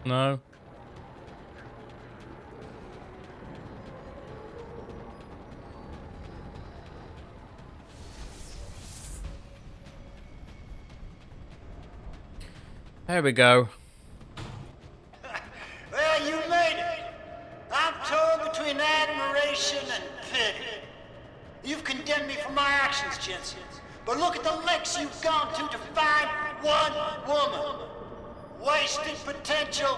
No. There we go. Well, you made it. I'm torn between admiration and pity. You've condemned me for my actions, Jensen. But look at the lengths you've gone to find one woman. Wasted potential.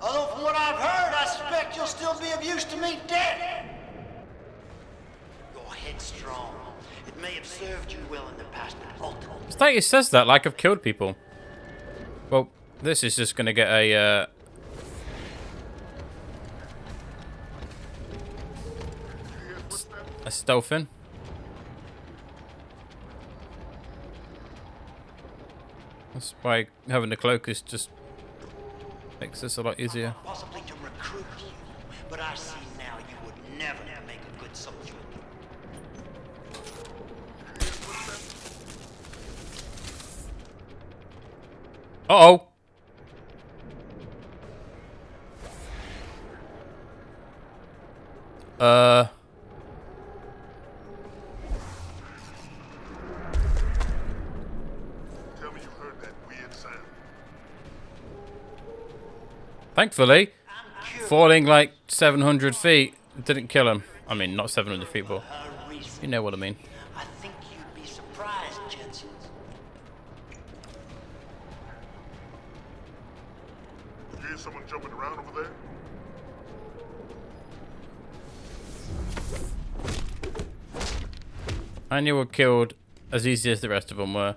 Although from what I've heard, I suspect you'll still be of use to me dead. You're headstrong. It may have served you well in the past, but ultimately... It's like it says that, like I've killed people. Well, this is just gonna get a stealth in. That's why having the cloak is just makes this a lot easier. Possibly to recruit you, but I see now you would never make a good soldier. Uh-oh. Tell me you heard that weird sound. Thankfully, falling like 700 feet didn't kill him. I mean, not 700 feet, but you know what I mean. I think you'd be surprised, Jensen. You hear someone jumping around over there? And you were killed as easy as the rest of them were.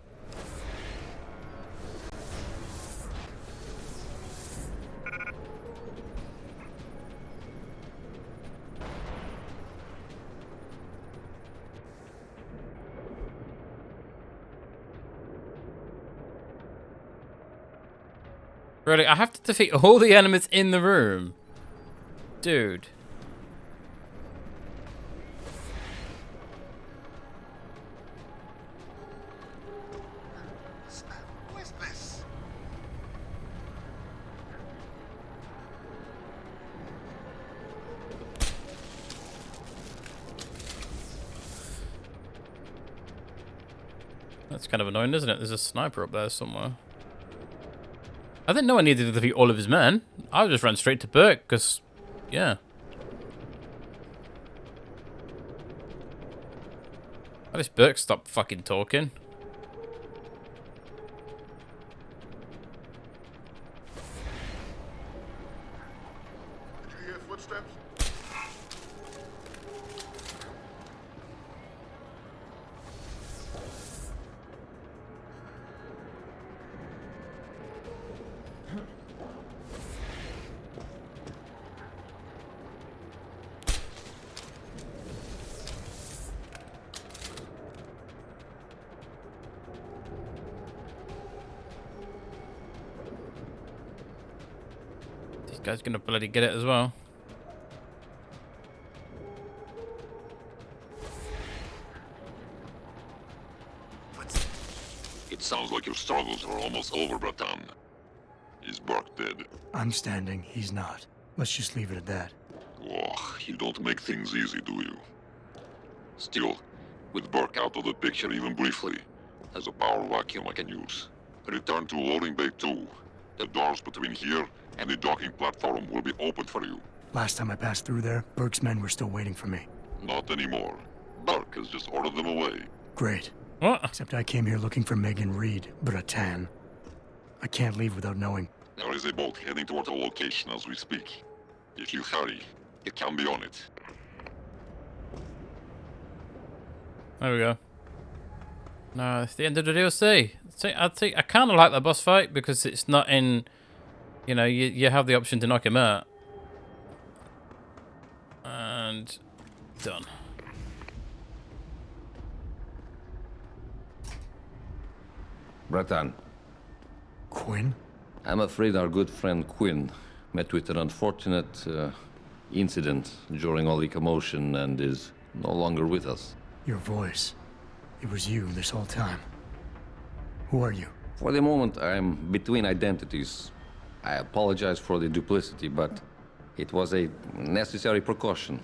Really, I have to defeat all the enemies in the room? Dude. What's this? That's kind of annoying, isn't it? There's a sniper up there somewhere. I didn't know I needed to defeat all of his men. I just ran straight to Burke, because, yeah. At least Burke stopped fucking talking. Did you hear footsteps? This guy's gonna bloody get it as well. It sounds like your struggles are almost over, Bratan. Is Burke dead? I'm standing, he's not. Let's just leave it at that. Oh, you don't make things easy, do you? Still, with Burke out of the picture even briefly, there's a power vacuum I can use. Return to loading bay 2. The doors between here and the docking platform will be open for you. Last time I passed through there, Burke's men were still waiting for me. Not anymore. Burke has just ordered them away. Great. What? Except I came here looking for Megan Reed, Bratan. I can't leave without knowing. There is a boat heading toward the location as we speak. If you hurry, you can be on it. There we go. No, it's the end of the DLC. I kind of like the boss fight because it's not in... You know, you have the option to knock him out. And... done. Bratan, Quinn? I'm afraid our good friend Quinn met with an unfortunate incident during all the commotion and is no longer with us. Your voice. It was you this whole time. Who are you? For the moment, I'm between identities. I apologize for the duplicity, but it was a necessary precaution.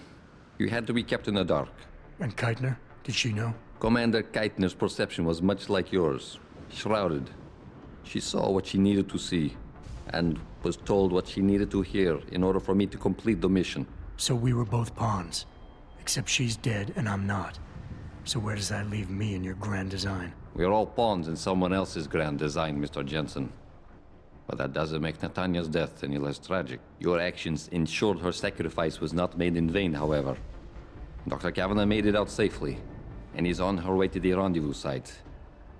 You had to be kept in the dark. And Keitner? Did she know? Commander Keitner's perception was much like yours, shrouded. She saw what she needed to see, and was told what she needed to hear in order for me to complete the mission. So we were both pawns. Except she's dead and I'm not. So where does that leave me in your grand design? We're all pawns in someone else's grand design, Mr. Jensen. But that doesn't make Natanya's death any less tragic. Your actions ensured her sacrifice was not made in vain, however. Dr. Kavanagh made it out safely, and is on her way to the rendezvous site.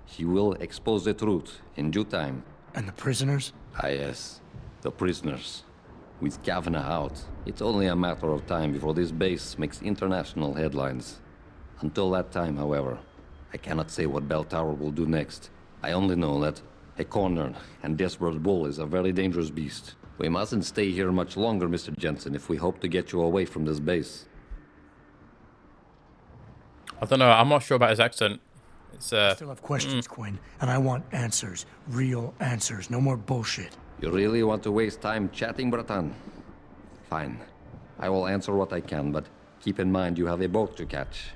She will expose the truth in due time. And the prisoners? Ah, yes. The prisoners. With Kavanagh out, it's only a matter of time before this base makes international headlines. Until that time, however, I cannot say what Bell Tower will do next. I only know that a cornered and desperate bull is a very dangerous beast. We mustn't stay here much longer, Mr. Jensen, if we hope to get you away from this base. I don't know. I'm not sure about his accent. It's I still have questions, Quinn, and I want answers. Real answers. No more bullshit. You really want to waste time chatting, Bratan? Fine. I will answer what I can, but keep in mind you have a boat to catch.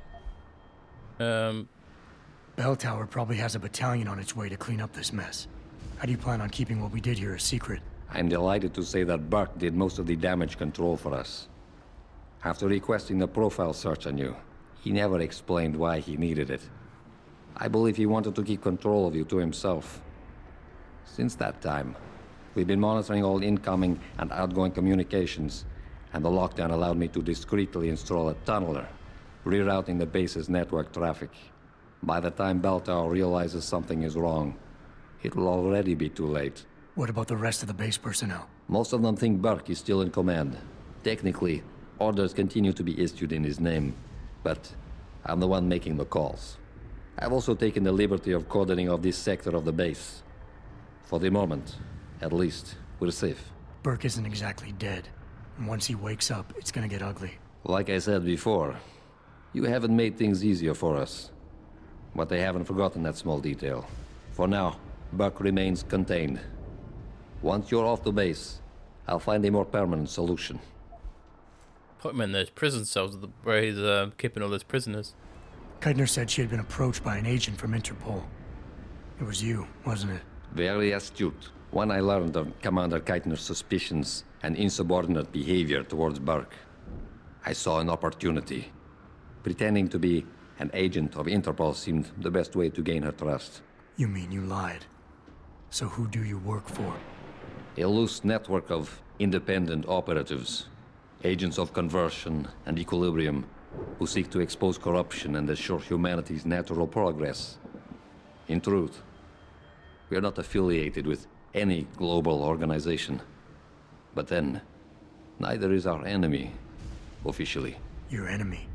Bell Tower probably has a battalion on its way to clean up this mess. How do you plan on keeping what we did here a secret? I'm delighted to say that Burke did most of the damage control for us. After requesting the profile search on you, he never explained why he needed it. I believe he wanted to keep control of you to himself. Since that time, we've been monitoring all incoming and outgoing communications, and the lockdown allowed me to discreetly install a tunneler, rerouting the base's network traffic. By the time Bell Tower realizes something is wrong, it'll already be too late. What about the rest of the base personnel? Most of them think Burke is still in command. Technically, orders continue to be issued in his name, but I'm the one making the calls. I've also taken the liberty of cordoning off this sector of the base. For the moment, at least, we're safe. Burke isn't exactly dead, and once he wakes up, it's gonna get ugly. Like I said before, you haven't made things easier for us. But they haven't forgotten that small detail. For now, Burke remains contained. Once you're off the base, I'll find a more permanent solution. put him in those prison cells where he's keeping all those prisoners. Keitner said she had been approached by an agent from Interpol. It was you, wasn't it? Very astute. When I learned of Commander Keitner's suspicions and insubordinate behavior towards Burke, I saw an opportunity. Pretending to be an agent of Interpol seemed the best way to gain her trust. You mean you lied? So who do you work for? A loose network of independent operatives, agents of conversion and equilibrium, who seek to expose corruption and assure humanity's natural progress. In truth, we are not affiliated with any global organization. But then, neither is our enemy, officially. Your enemy?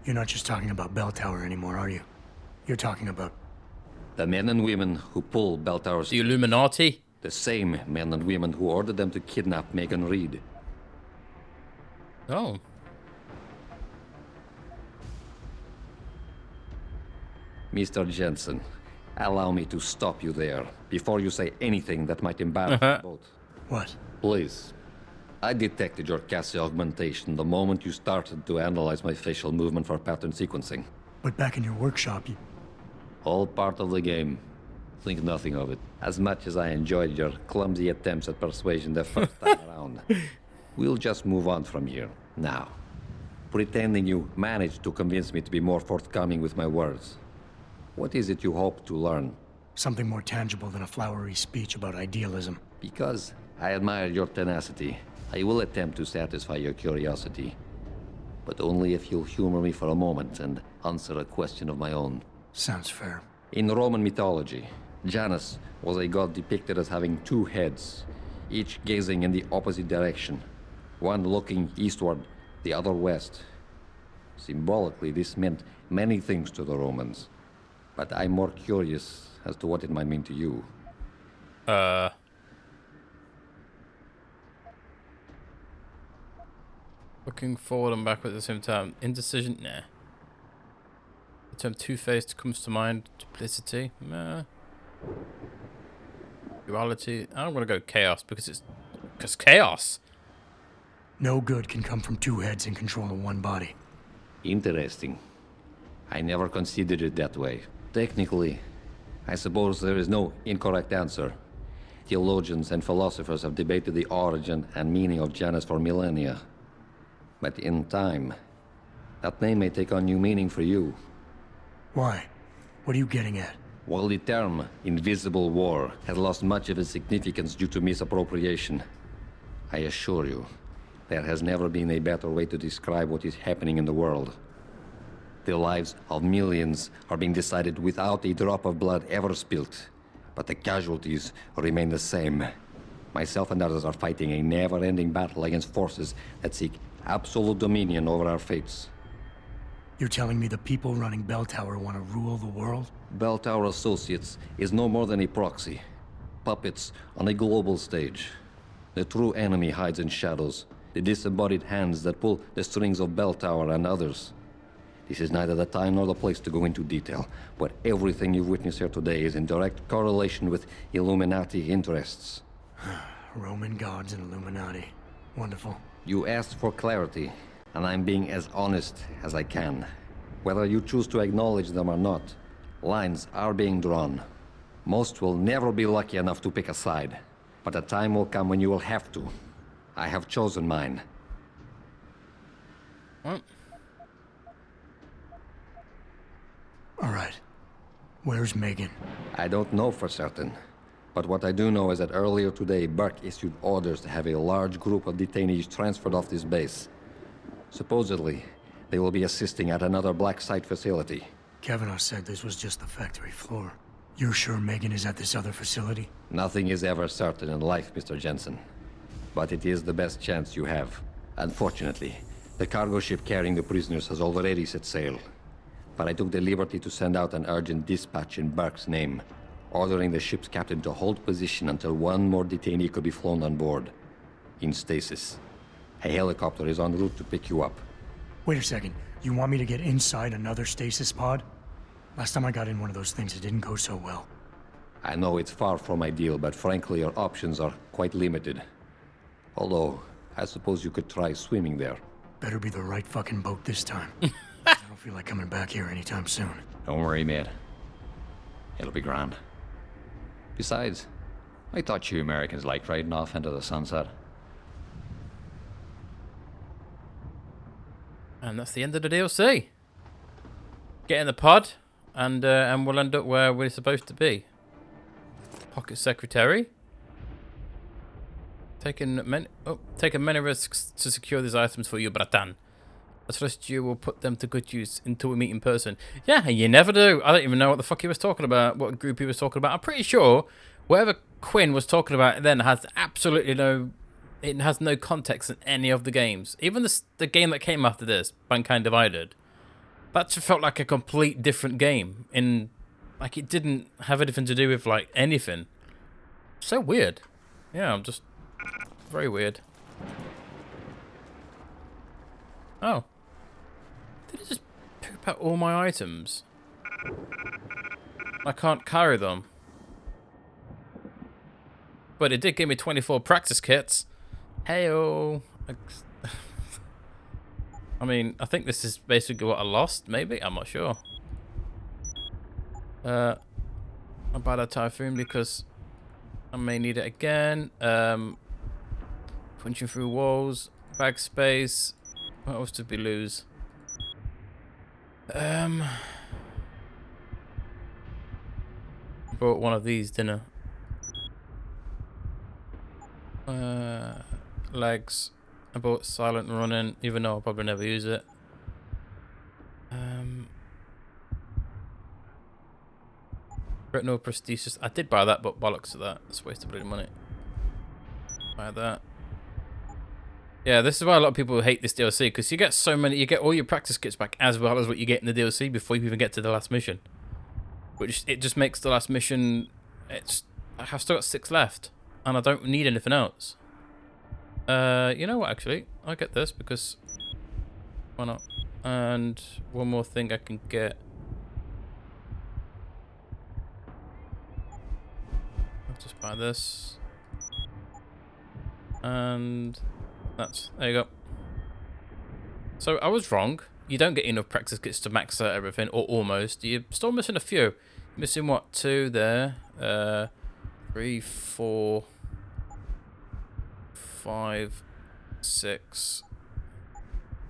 You're not just talking about Bell Tower anymore, are you? You're talking about... The men and women who pull Bell Tower's... The Illuminati? The same men and women who ordered them to kidnap Megan Reed. Oh. Mr. Jensen, allow me to stop you there, before you say anything that might embarrass us both. What? Please. I detected your Cassie augmentation the moment you started to analyze my facial movement for pattern sequencing. But back in your workshop, you... All part of the game. Think nothing of it. As much as I enjoyed your clumsy attempts at persuasion the first time around, we'll just move on from here, now. Pretending you managed to convince me to be more forthcoming with my words. What is it you hope to learn? Something more tangible than a flowery speech about idealism. Because I admire your tenacity, I will attempt to satisfy your curiosity. But only if you'll humor me for a moment and answer a question of my own. Sounds fair. In Roman mythology, Janus was a god depicted as having two heads, each gazing in the opposite direction, one looking eastward, the other west. Symbolically, this meant many things to the Romans, but I'm more curious as to what it might mean to you. Looking forward and backward at the same time. Indecision? Nah. The term two-faced comes to mind. Duplicity? Nah. Duality. I'm gonna go chaos because chaos. No good can come from two heads in control of one body. Interesting. I never considered it that way. Technically, I suppose there is no incorrect answer. Theologians and philosophers have debated the origin and meaning of Janus for millennia. But in time, that name may take on new meaning for you. Why? What are you getting at? While the term invisible war has lost much of its significance due to misappropriation, I assure you, there has never been a better way to describe what is happening in the world. The lives of millions are being decided without a drop of blood ever spilt, but the casualties remain the same. Myself and others are fighting a never-ending battle against forces that seek absolute dominion over our fates. You're telling me the people running Bell Tower want to rule the world? Bell Tower Associates is no more than a proxy. Puppets on a global stage. The true enemy hides in shadows. The disembodied hands that pull the strings of Bell Tower and others. This is neither the time nor the place to go into detail, but everything you've witnessed here today is in direct correlation with Illuminati interests. Roman gods and Illuminati. Wonderful. You asked for clarity, and I'm being as honest as I can. Whether you choose to acknowledge them or not, lines are being drawn. Most will never be lucky enough to pick a side, but a time will come when you will have to. I have chosen mine. What? All right. Where's Megan? I don't know for certain, but what I do know is that earlier today, Burke issued orders to have a large group of detainees transferred off this base. Supposedly, they will be assisting at another black site facility. Kavanaugh said this was just the factory floor. You're sure Megan is at this other facility? Nothing is ever certain in life, Mr. Jensen. But it is the best chance you have. Unfortunately, the cargo ship carrying the prisoners has already set sail. But I took the liberty to send out an urgent dispatch in Burke's name, ordering the ship's captain to hold position until one more detainee could be flown on board. In stasis. A helicopter is en route to pick you up. Wait a second. You want me to get inside another stasis pod? Last time I got in one of those things, it didn't go so well. I know it's far from ideal, but frankly, your options are quite limited. Although, I suppose you could try swimming there. Better be the right fucking boat this time. I don't feel like coming back here anytime soon. Don't worry, mate. It'll be grand. Besides, I thought you Americans liked riding off into the sunset. And that's the end of the DLC. Get in the pod, and we'll end up where we're supposed to be. Pocket secretary. Taking many risks to secure these items for you, Bratan. I trust you will put them to good use until we meet in person. Yeah, you never do. I don't even know what the fuck he was talking about, what group he was talking about. I'm pretty sure whatever Quinn was talking about then has absolutely no... It has no context in any of the games. Even the game that came after this, Mankind Divided, that just felt like a complete different game. Like, it didn't have anything to do with, like, anything. So weird. Yeah, I'm just... Very weird. Oh. Did it just poop out all my items? I can't carry them. But it did give me 24 practice kits. Heyo. I mean, I think this is basically what I lost, maybe? I'm not sure. I'll buy that Typhoon because I may need it again. Punching through walls, bag space. What else did we lose? Bought one of these, didn't I? Legs. I bought silent running, even though I'll probably never use it. Retinal prosthesis. I did buy that, but bollocks to that. It's a waste of bloody money. Buy that. Yeah, this is why a lot of people hate this DLC, because you get so many, you get all your practice kits back as well as what you get in the DLC before you even get to the last mission. Which, it just makes the last mission, I've still got 6 left, and I don't need anything else. You know what, actually, I'll get this, because, why not? And one more thing I can get. I'll just buy Buy this. And that's, there you go. So I was wrong. You don't get enough practice kits to max out everything, or almost. You're still missing a few. Missing what, 2 there? 3, 4, 5, 6,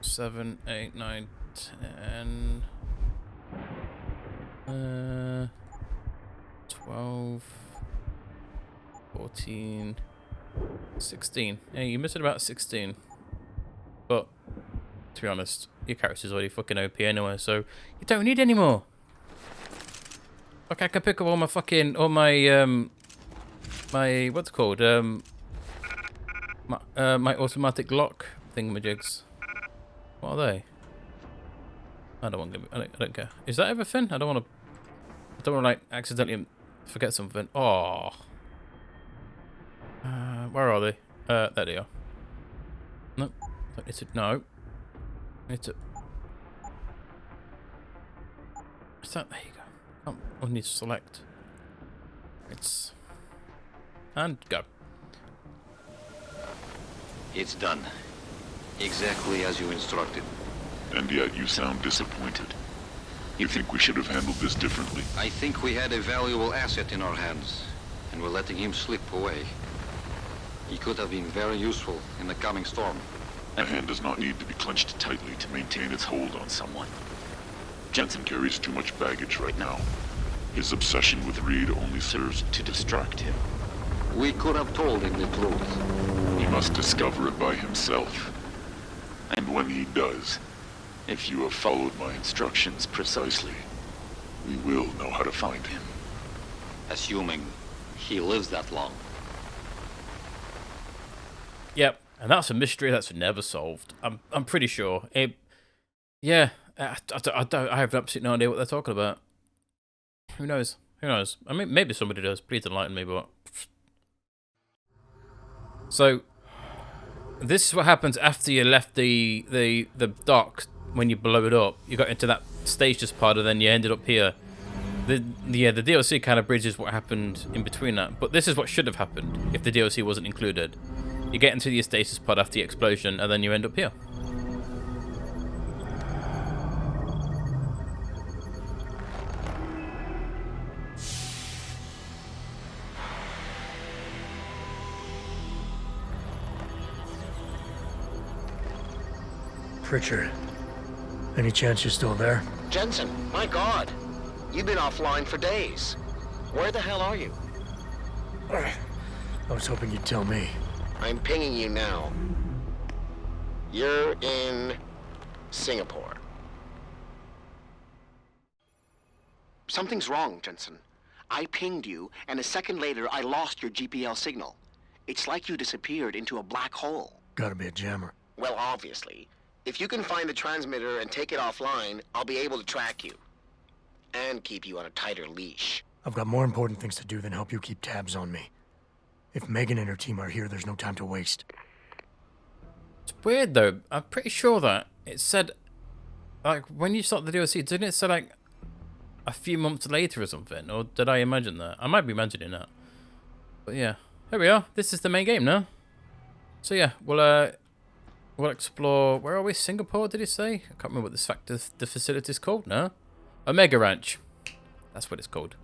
7, 8, 9, 10, 12, 14, 16. Yeah, you're missing about 16. But, to be honest, your character's already fucking OP anyway, so you don't need any more. Like, I can pick up all my fucking, my, what's it called? My automatic lock thingamajigs. What are they? I don't want to. I don't care. Is that everything? I don't want to like accidentally forget something. Oh. Where are they? There they are. Nope. It's a no. It's a. Is that? There you go. Oh, I need to select. It's. And go. It's done. Exactly as you instructed. And yet you sound disappointed. You think we should have handled this differently? I think we had a valuable asset in our hands, and we're letting him slip away. He could have been very useful in the coming storm. A hand does not need to be clenched tightly to maintain its hold on someone. Jensen carries too much baggage right now. His obsession with Reed only serves to distract him. We could have told him the truth. He must discover it by himself. And when he does, if you have followed my instructions precisely, we will know how to find him. Assuming he lives that long. Yep, and that's a mystery that's never solved. I'm pretty sure. Yeah, I have absolutely no idea what they're talking about. Who knows? Who knows? I mean, maybe somebody does. Please enlighten me, but... So, this is what happens after you left the dock when you blow it up. You got into that stasis pod and then you ended up here. The DLC kind of bridges what happened in between that. But this is what should have happened if the DLC wasn't included. You get into the stasis pod after the explosion and then you end up here. Pritchard, any chance you're still there? Jensen, my God. You've been offline for days. Where the hell are you? I was hoping you'd tell me. I'm pinging you now. You're in Singapore. Something's wrong, Jensen. I pinged you, and a second later I lost your GPL signal. It's like you disappeared into a black hole. Gotta be a jammer. Well, obviously. If you can find the transmitter and take it offline, I'll be able to track you. And keep you on a tighter leash. I've got more important things to do than help you keep tabs on me. If Megan and her team are here, there's no time to waste. It's weird though. I'm pretty sure that it said, like, when you start the DLC, didn't it say like a few months later or something? Or did I imagine that? I might be imagining that. But yeah, here we are. This is the main game now. So yeah, we'll explore. Where are we? Singapore? Did he say? I can't remember what the facility's called now. Omega Ranch. That's what it's called.